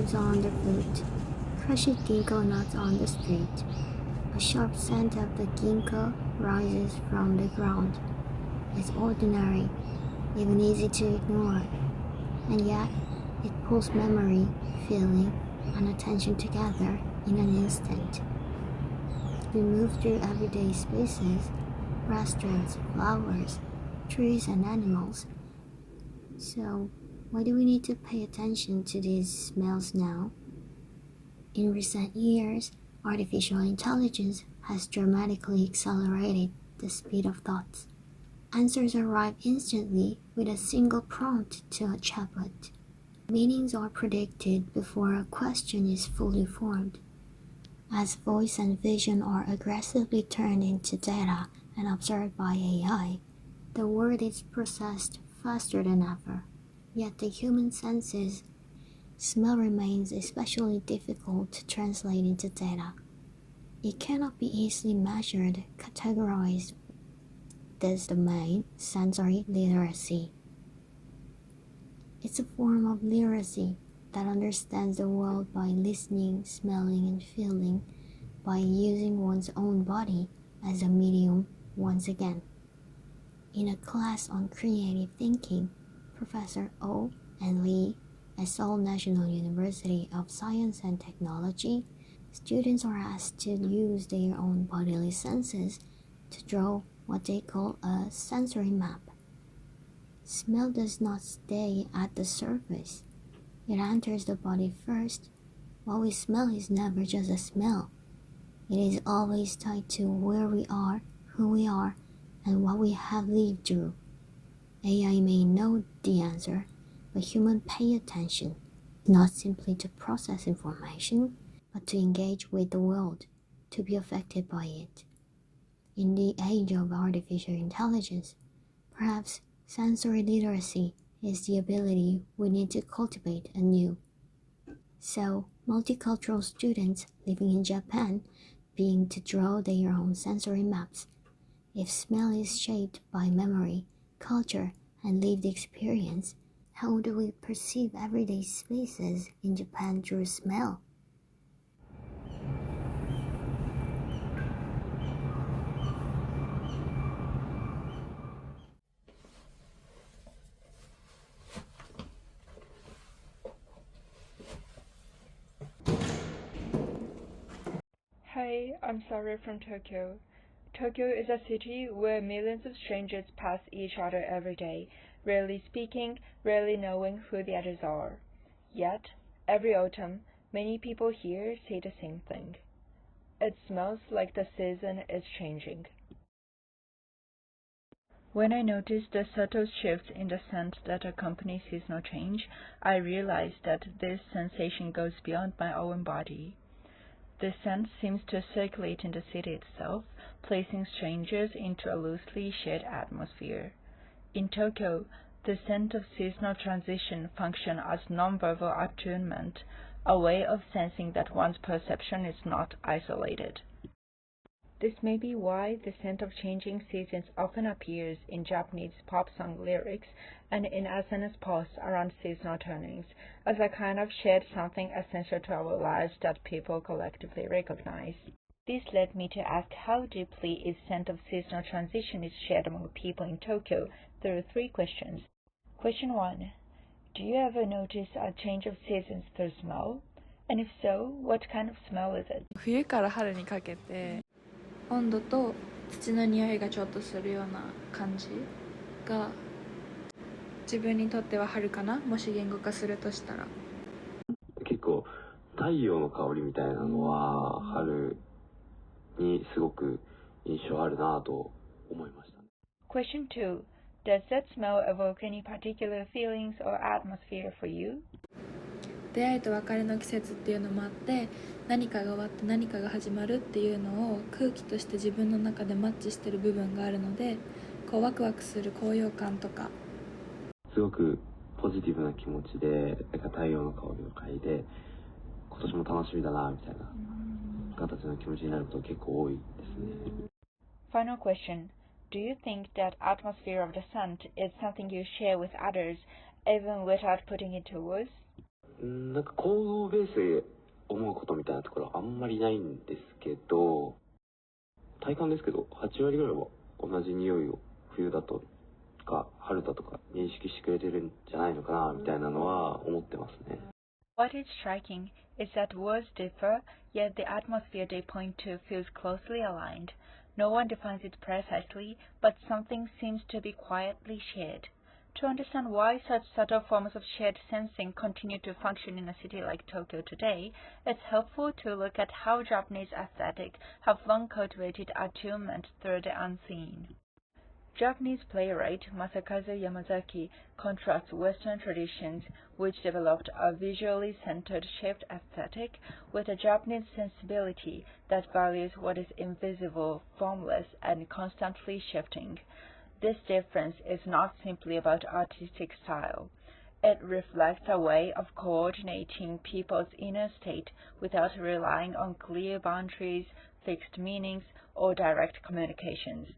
leaves are underfoot, crushed ginkgo nuts on the street. A sharp scent of the ginkgo rises from the ground. It's ordinary, even easy to ignore, and yet it pulls memory, feeling, and attention together in an instant. We move through everyday spaces, restaurants, flowers, trees, and animals. So, why do we need to pay attention to these smells now? In recent years, artificial intelligence has dramatically accelerated the speed of thoughts. Answers arrive instantly with a single prompt to a chatbot. Meanings are predicted before a question is fully formed. As voice and vision are aggressively turned into data and observed by AI, the world is processed faster than ever. Yet the human senses, smell remains especially difficult to translate into data. It cannot be easily measured, categorized. This domain, sensory literacy. It's a form of literacy that understands the world by listening, smelling, and feeling, by using one's own body as a medium once again. In a class on creative thinking, Professor Oh and Lee at Seoul National University of Science and Technology, students are asked to use their own bodily senses to draw what they call a sensory map. Smell does not stay at the surface. It enters the body first. What we smell is never just a smell. It is always tied to where we are, who we are, and what we have lived through. AI may know the answer, but humans pay attention, not simply to process information, but to engage with the world, to be affected by it. In the age of artificial intelligence, perhaps sensory literacy is the ability we need to cultivate anew. So, multicultural students living in Japan being to draw their own sensory maps. If smell is shaped by memory, culture, and lived experience, how do we perceive everyday spaces in Japan through smell? Hi, I'm Sarah from Tokyo. Tokyo is a city where millions of strangers pass each other every day, rarely speaking, rarely knowing who the others are. Yet, every autumn, many people here say the same thing. It smells like the season is changing. When I noticed the subtle shift in the scent that accompanies seasonal change, I realized that this sensation goes beyond my own body. The scent seems to circulate in the city itself, placing strangers into a loosely shared atmosphere. In Tokyo, the scent of seasonal transition functions as nonverbal attunement, a way of sensing that one's perception is not isolated. This may be why the scent of changing seasons often appears in Japanese pop song lyrics and in SNS posts around seasonal turnings, as a kind of shared something essential to our lives that people collectively recognize. This led me to ask how deeply is scent of seasonal transition is shared among people in Tokyo through 3 questions. Question 1. Do you ever notice a change of seasons through smell? And if so, what kind of smell is it? 冬から春にかけて温度と土の匂いがちょっとするような感じが自分にとっては春かな、もし言語化するとしたら。結構太陽の香りみたいなのは春にすごく印象あるなと思いました。 Question 2. Does that smell evoke any particular feelings or atmosphere for you? 出会いと別れの季節っていうのもあって、何かが終わって何かが始まるっていうのを空気として自分の中でマッチしてる部分があるので、こうワクワクする高揚感とか、すごくポジティブな気持ちで太陽の香りを嗅いで今年も楽しみだなみたいな形の気持ちになることが結構多いですね。 Final question. Do you think that atmosphere of the scent is something you share with others, even without putting it to words? なんか行動ベースで思うことみたいなところはあんまりないんですけど、体感ですけど8割ぐらいは同じ匂いを冬だとか春だとか認識してくれてるんじゃないのかなみたいなのは思ってますね。What is striking is that words differ, yet the atmosphere they point to feels closely aligned. No one defines it precisely, but something seems to be quietly shared. To understand why such subtle forms of shared sensing continue to function in a city like Tokyo today, it's helpful to look at how Japanese aesthetic have long cultivated attunement through the unseen. Japanese playwright Masakazu Yamazaki contrasts Western traditions, which developed a visually centered shaped aesthetic, with a Japanese sensibility that values what is invisible, formless, and constantly shifting. This difference is not simply about artistic style. It reflects a way of coordinating people's inner state without relying on clear boundaries, fixed meanings, or direct communications.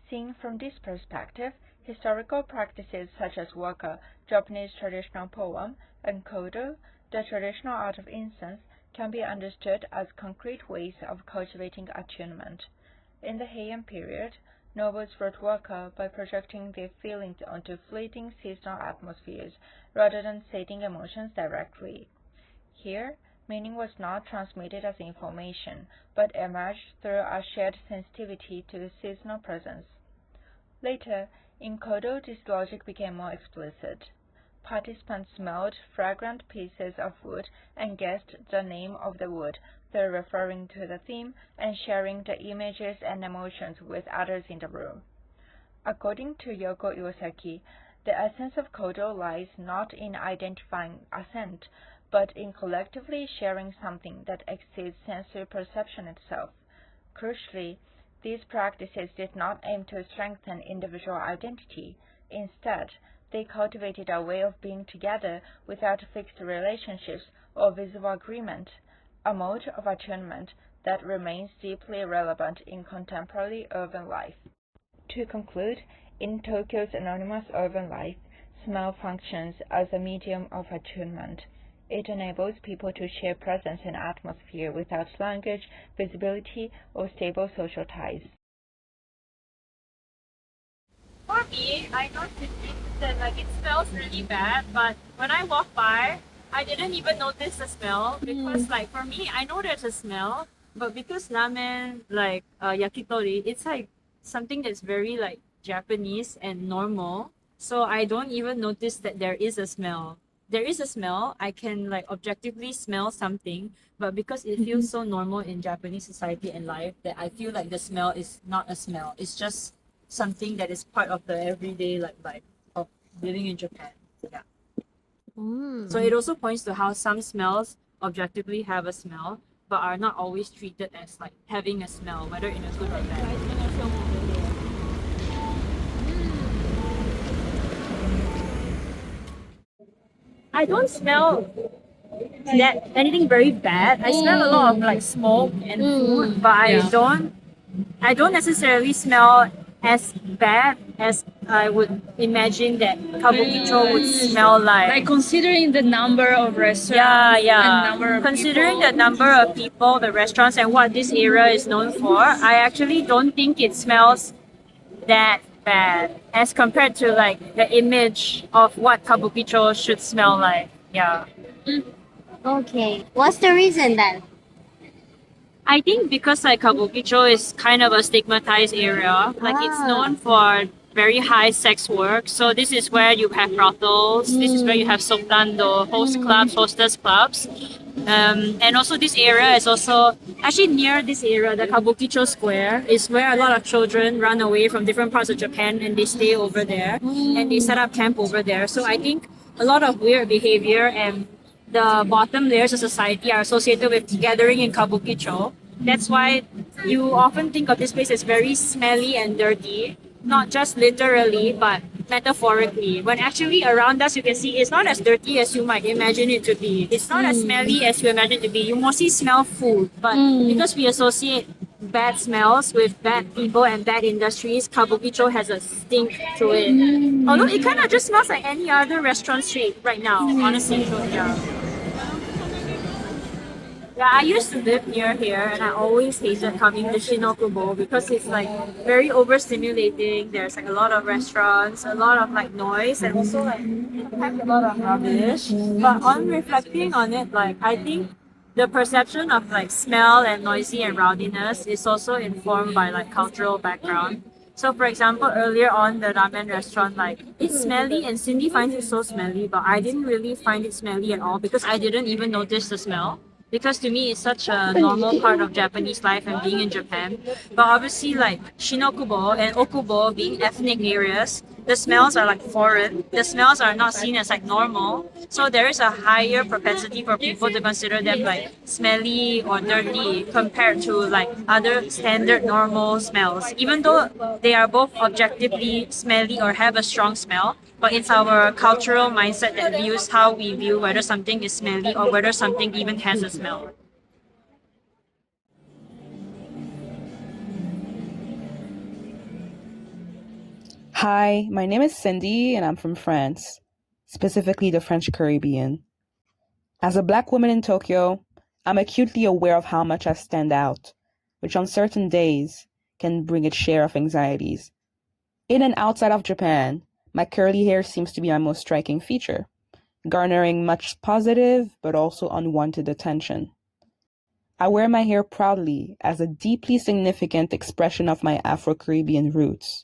Seen from this perspective, historical practices such as waka, Japanese traditional poem, and kodo, the traditional art of incense, can be understood as concrete ways of cultivating attunement. In the Heian period, nobles wrote waka by projecting their feelings onto fleeting seasonal atmospheres rather than stating emotions directly. Here, meaning was not transmitted as information, but emerged through a shared sensitivity to the seasonal presence. Later, in kodo, this logic became more explicit. Participants smelled fragrant pieces of wood and guessed the name of the wood through referring to the theme and sharing the images and emotions with others in the room. According to Yoko Iwasaki, the essence of kodo lies not in identifying a scent, but in collectively sharing something that exceeds sensory perception itself. Crucially, these practices did not aim to strengthen individual identity. Instead, they cultivated a way of being together without fixed relationships or visible agreement, a mode of attunement that remains deeply relevant in contemporary urban life. To conclude, in Tokyo's anonymous urban life, smell functions as a medium of attunement. It enables people to share presence and atmosphere without language, visibility, or stable social ties. For me, I noticed that it smells really bad, but when I walk by, I didn't even notice the smell because for me, I know there's a smell, but because ramen yakitori, it's something that's very Japanese and normal, so I don't even notice that there is a smell. There is a smell. I can objectively smell something, but because it feels so normal in Japanese society and life, that I feel like the smell is not a smell. It's just something that is part of the everyday life of living in Japan. Yeah. So it also points to how some smells objectively have a smell, but are not always treated as having a smell, whether in a good or bad. I don't smell anything very bad. I smell a lot of smoke and food, but I don't necessarily smell as bad as I would imagine that kabukicho would smell like. considering the number of restaurants and number of Considering people. the number of people, the restaurants, and what this area is known for, I actually don't think it smells that bad as compared to the image of what kabukicho should smell like. Yeah. Okay, what's the reason then? I think because kabukicho is kind of a stigmatized area, it's known for very high sex work. So this is where you have brothels. This is where you have soplando, host clubs, hostess clubs. And also this area is also actually near this area, the Kabukicho Square, is where a lot of children run away from different parts of Japan and they stay over there and they set up camp over there. So I think a lot of weird behavior and the bottom layers of society are associated with gathering in Kabukicho. That's why you often think of this place as very smelly and dirty, not just literally, but metaphorically. When actually around us, you can see it's not as dirty as you might imagine it to be. It's not as smelly as you imagine it to be. You mostly smell food, but because we associate bad smells with bad people and bad industries, Kabukicho has a stink to it. Although it kind of just smells like any other restaurant street right now, honestly. So, yeah. Yeah, I used to live near here and I always hated coming to Shinokubo because it's like very overstimulating. There's like a lot of restaurants, a lot of like noise, and also like it has a lot of rubbish. But on reflecting on it, like I think the perception of like smell and noisy and rowdiness is also informed by like cultural background. So for example, earlier on the ramen restaurant, like it's smelly and Cindy finds it so smelly, but I didn't really find it smelly at all because I didn't even notice the smell. Because to me, it's such a normal part of Japanese life and being in Japan. But obviously, like Shinokubo and Okubo being ethnic areas, the smells are like foreign. The smells are not seen as like normal. So there is a higher propensity for people to consider them like smelly or dirty compared to like other standard normal smells. Even though they are both objectively smelly or have a strong smell, but it's our cultural mindset that views how we view whether something is smelly or whether something even has a smell. Hi, my name is Cindy and I'm from France, specifically the French Caribbean. As a Black woman in Tokyo, I'm acutely aware of how much I stand out, which on certain days can bring its share of anxieties. In and outside of Japan, my curly hair seems to be my most striking feature, garnering much positive but also unwanted attention. I wear my hair proudly as a deeply significant expression of my Afro-Caribbean roots.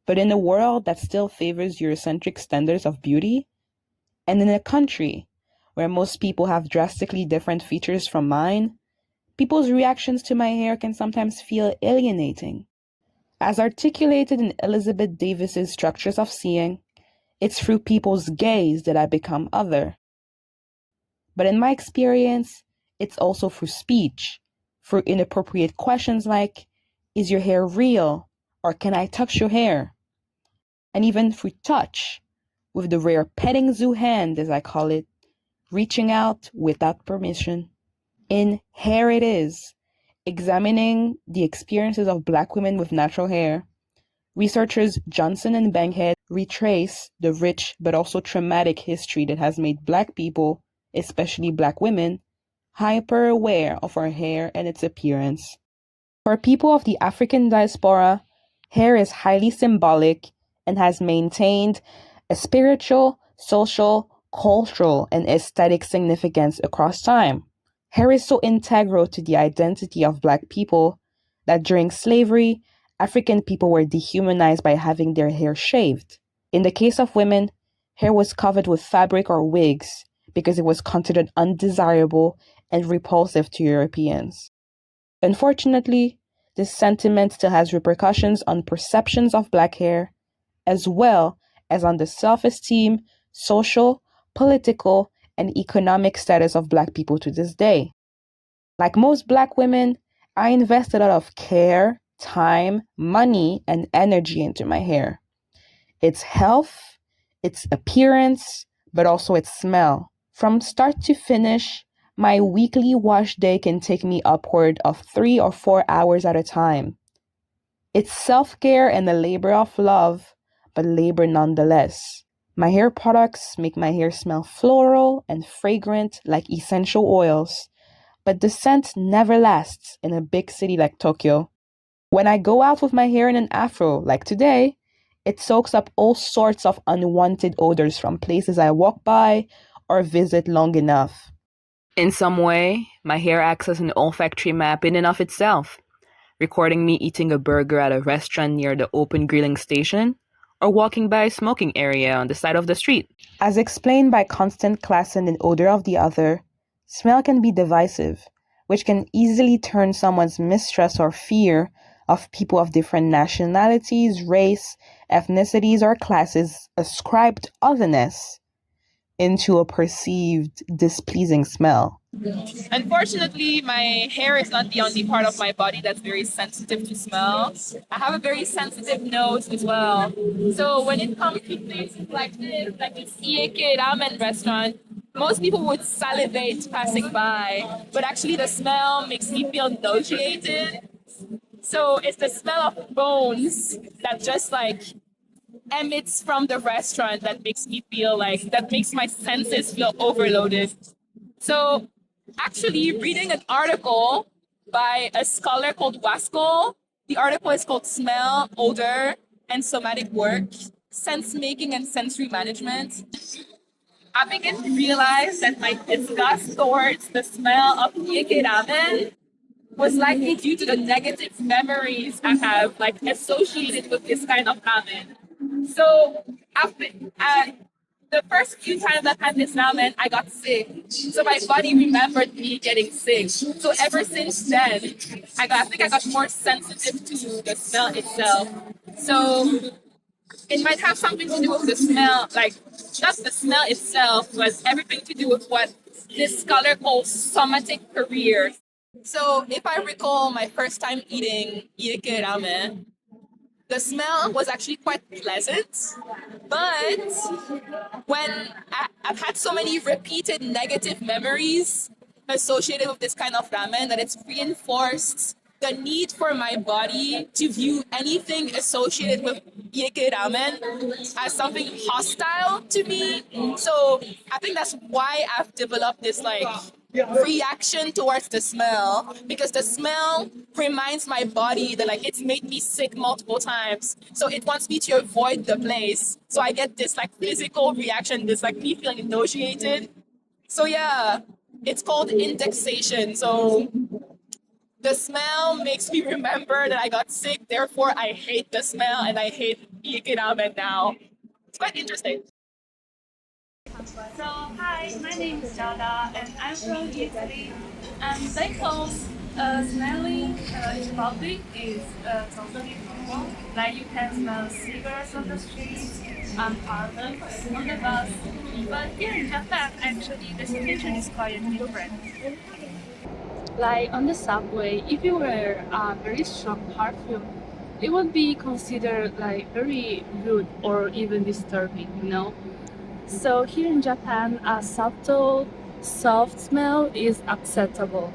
But in a world that still favors Eurocentric standards of beauty, and in a country where most people have drastically different features from mine, people's reactions to my hair can sometimes feel alienating. As articulated in Elizabeth Davis's Structures of Seeing, it's through people's gaze that I become other. But in my experience, it's also through speech, through inappropriate questions like, "Is your hair real?" or "Can I touch your hair?" And even through touch, with the rare petting zoo hand, as I call it, reaching out without permission. In Hair It Is, examining the experiences of Black women with natural hair, researchers Johnson and Bankhead retrace the rich but also traumatic history that has made Black people, especially Black women, hyper aware of our hair and its appearance. For people of the African diaspora, hair is highly symbolic and has maintained a spiritual, social, cultural, and aesthetic significance across time. Hair is so integral to the identity of Black people that during slavery, African people were dehumanized by having their hair shaved. In the case of women, hair was covered with fabric or wigs because it was considered undesirable and repulsive to Europeans. Unfortunately, this sentiment still has repercussions on perceptions of Black hair, as well as on the self-esteem, social, political, and economic status of Black people to this day. Like most Black women, I invest a lot of care, time, money, and energy into my hair. Its health, its appearance, but also its smell. From start to finish, my weekly wash day can take me upward of 3 or 4 hours at a time. It's self-care and a labor of love, but labor nonetheless. My hair products make my hair smell floral and fragrant like essential oils, but the scent never lasts in a big city like Tokyo. When I go out with my hair in an afro, like today, it soaks up all sorts of unwanted odors from places I walk by or visit long enough. In some way, my hair acts as an olfactory map in and of itself, recording me eating a burger at a restaurant near the open grilling station, or walking by a smoking area on the side of the street. As explained by Constant Klassen in Odor of the Other, smell can be divisive, which can easily turn someone's mistrust or fear of people of different nationalities, race, ethnicities, or classes ascribed otherness into a perceived displeasing smell. Unfortunately, my hair is not the only part of my body that's very sensitive to smell. I have a very sensitive nose as well. So when it comes to places like this, like this Ieke ramen restaurant, most people would salivate passing by, but actually the smell makes me feel nauseated. So it's the smell of bones that just like emits from the restaurant that makes me feel like, that makes my senses feel overloaded. So actually reading an article by a scholar called Waskol. The article is called Smell, Odor, and Somatic Work, Sense Making and Sensory Management. I began to realize that my disgust towards the smell of Yeeun ramen was likely due to the negative memories I have like associated with this kind of ramen. So after the first few times I had this ramen, I got sick. So my body remembered me getting sick. So ever since then, I think I got more sensitive to the smell itself. So it might have something to do with the smell, like not the smell itself, but everything to do with what this scholar calls somatic career. So if I recall my first time eating Yeeun ramen, the smell was actually quite pleasant, but when I've had so many repeated negative memories associated with this kind of ramen that it's reinforced the need for my body to view anything associated with Yeeun ramen as something hostile to me. So I think that's why I've developed this like reaction towards the smell, because the smell reminds my body that like it's made me sick multiple times, so it wants me to avoid the place. So I get this like physical reaction, this like me feeling nauseated. So yeah, it's called indexation. So the smell makes me remember that I got sick, therefore I hate the smell and I hate Yeeun ramen now. It's quite interesting. So, hi, my name is Jada and I'm from Italy. And back home, smelling in public is totally normal. Like you can smell cigarettes on the streets and parfums on the bus. But here in Japan, actually, the situation is quite different. Like on the subway, if you wear a very strong perfume, it would be considered like very rude or even disturbing, you know? So here in Japan, a subtle, soft smell is acceptable.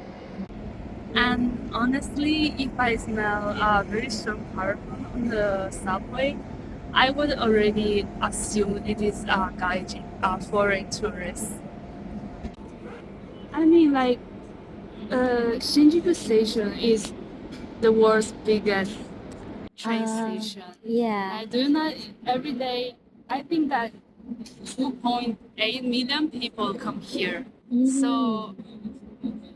And honestly, if I smell a very strong perfume on the subway, I would already assume it is a gaijin, a foreign tourist. I mean, like, Shinjuku Station is the world's biggest train station. Yeah. I do not every day. I think that 2.8 million people come here. So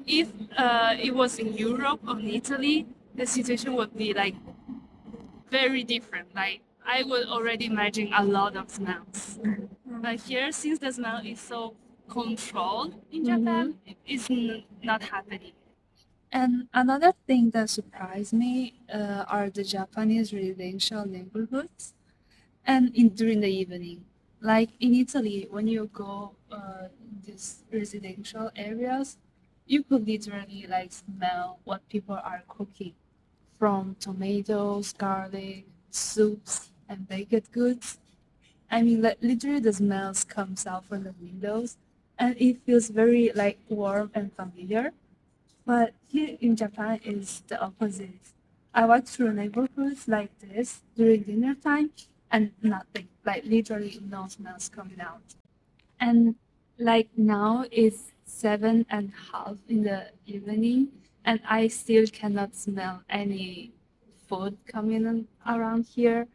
if it was in Europe or in Italy, the situation would be like very different. Like I would already imagine a lot of smells. But here, since the smell is so controlled in Japan, it's not happening. And another thing that surprised me are the Japanese residential neighborhoods during the evening. Like in Italy, when you go these residential areas, you could literally like smell what people are cooking, from tomatoes, garlic, soups, and baked goods. I mean, literally the smells comes out from the windows, and it feels very like warm and familiar. But here in Japan is the opposite. I walk through neighborhoods like this during dinner time and nothing, like literally no smells coming out. And like now it's 7:30 in the evening and I still cannot smell any food coming around here,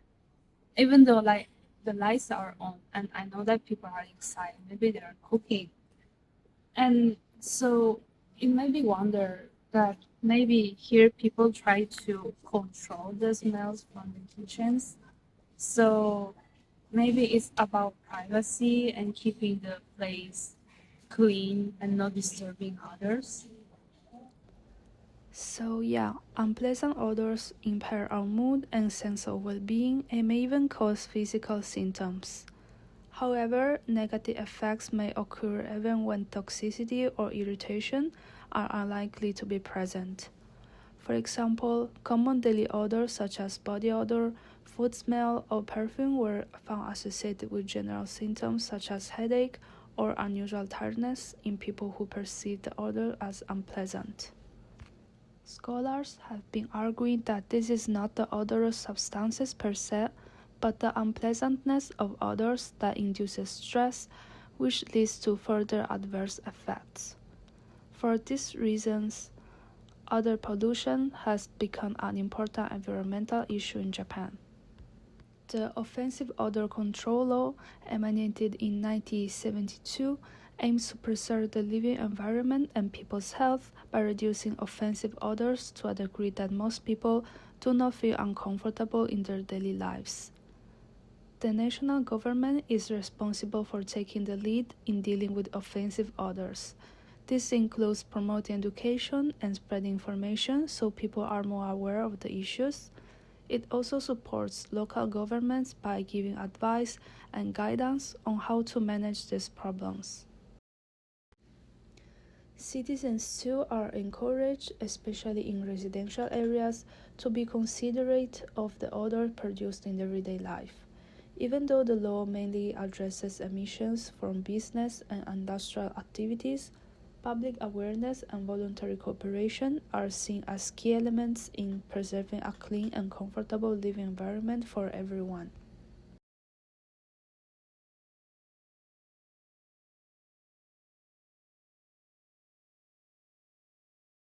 even though like the lights are on and I know that people are inside, maybe they're cooking. And so it made me wonder that maybe here people try to control the smells from the kitchens. So maybe it's about privacy and keeping the place clean and not disturbing others. So yeah, unpleasant odors impair our mood and sense of well-being and may even cause physical symptoms. However, negative effects may occur even when toxicity or irritation are unlikely to be present. For example, common daily odors such as body odor, food smell, or perfume were found associated with general symptoms such as headache or unusual tiredness in people who perceive the odor as unpleasant. Scholars have been arguing that this is not the odorous substances per se, but the unpleasantness of odors that induces stress, which leads to further adverse effects. For these reasons, odor pollution has become an important environmental issue in Japan. The Offensive Odor Control Law, emanated in 1972, aims to preserve the living environment and people's health by reducing offensive odors to a degree that most people do not feel uncomfortable in their daily lives. The national government is responsible for taking the lead in dealing with offensive odors. This includes promoting education and spreading information so people are more aware of the issues. It also supports local governments by giving advice and guidance on how to manage these problems. Citizens too are encouraged, especially in residential areas, to be considerate of the odor produced in everyday life. Even though the law mainly addresses emissions from business and industrial activities, public awareness and voluntary cooperation are seen as key elements in preserving a clean and comfortable living environment for everyone.